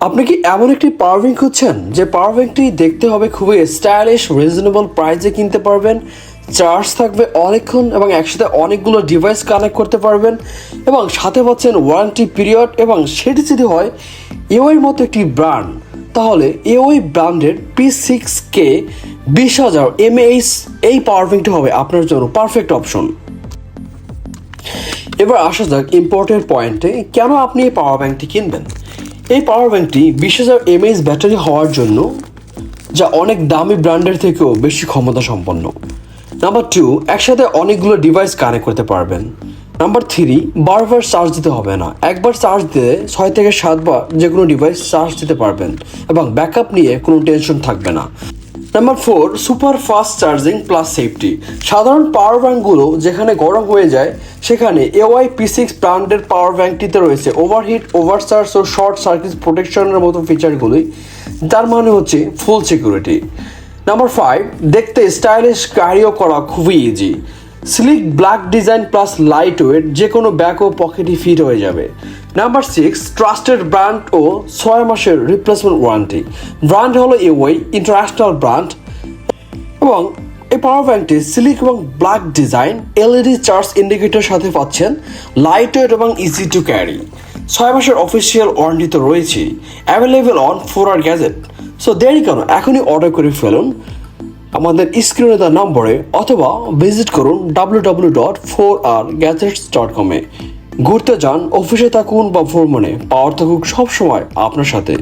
আপনি কি এমন একটি পাওয়ার ব্যাংক খুঁজছেন যে পাওয়ার ব্যাংকটি দেখতে হবে খুবই স্টাইলিশ, রিজনেবল প্রাইসে কিনতে পারবেন, চার্জ থাকবে অনেকক্ষণ এবং একসাথে অনেকগুলো ডিভাইস কানেক্ট করতে পারবেন এবং সাথে পাচ্ছেন ওয়ারেন্টি পিরিয়ড, এবং সেটি যদি হয় এওয়াইয়ের মতো একটি ব্র্যান্ড, তাহলে এওয়াই ব্র্যান্ডের P6K 20,000 mAh এই পাওয়ার ব্যাংকটি হবে আপনার জন্য পারফেক্ট অপশন। এবার আসা যাক ইম্পর্টেন্ট পয়েন্টে, কেন আপনি এই পাওয়ার ব্যাংকটি কিনবেন। এই পাওয়ার ব্যাংকটি 20,000 mAh ব্যাটারি হওয়ার জন্য, যা অনেক দামি ব্র্যান্ডের থেকেও বেশি ক্ষমতা সম্পন্ন। নাম্বার 2, একসাথে অনেকগুলো ডিভাইস কানেক্ট করতে পারবেন। নাম্বার 3, বারবার চার্জ দিতে হবে না, একবার চার্জ দিলে 6 থেকে 7 বার যে কোনো ডিভাইস চার্জ দিতে পারবেন এবং ব্যাকআপ নিয়ে কোনো টেনশন থাকবে না। Number 4, super fast charging plus safety. সাধারণ পাওয়ার ব্যাঙ্কগুলো যেখানে গরম হয়ে যায়, সেখানে এওয়াই P6 ব্র্যান্ডের পাওয়ার ব্যাঙ্কটিতে রয়েছে ওভারহিট, ওভারচার্জ ও শর্ট সার্কিট প্রোটেকশনের মতো ফিচারগুলি, তার মানে হচ্ছে ফুল সিকিউরিটি। নাম্বার 5, দেখতে স্টাইলিশ, ক্যারিও করা খুবই easy. Slick black design plus light weight, যে কোনো ব্যাগ ও পকেটে ফিট হয়ে যাবে। নাম্বার 6, ট্রাস্টেড ব্র্যান্ড ও 6 মাসের রিপ্লেসমেন্ট ওয়ারেন্টি। ব্র্যান্ড হলো এওয়াই, ইন্টারন্যাশনাল ব্র্যান্ড, এবং এই পাওয়ার ব্যাংকটি সিলিক এবং black design, LED charge indicator সাথে পাচ্ছেন, লাইট ওয়েট এবং ইজি টু ক্যারি। 6 মাসের অফিসিয়াল ওয়ারেন্টি তো রয়েছেই, available on 4R gadget. So দেরি কেন, এখনই অর্ডার করে ফেলুন আমাদের স্ক্রিনে দেওয়া নম্বরে, অথবা ভিজিট করুন www.4rgadgets.com-এ। ঘুরতে যান, অফিসে থাকুন বা ভ্রমণে, পাওয়ার থাকুক সবসময় আপনার সাথে।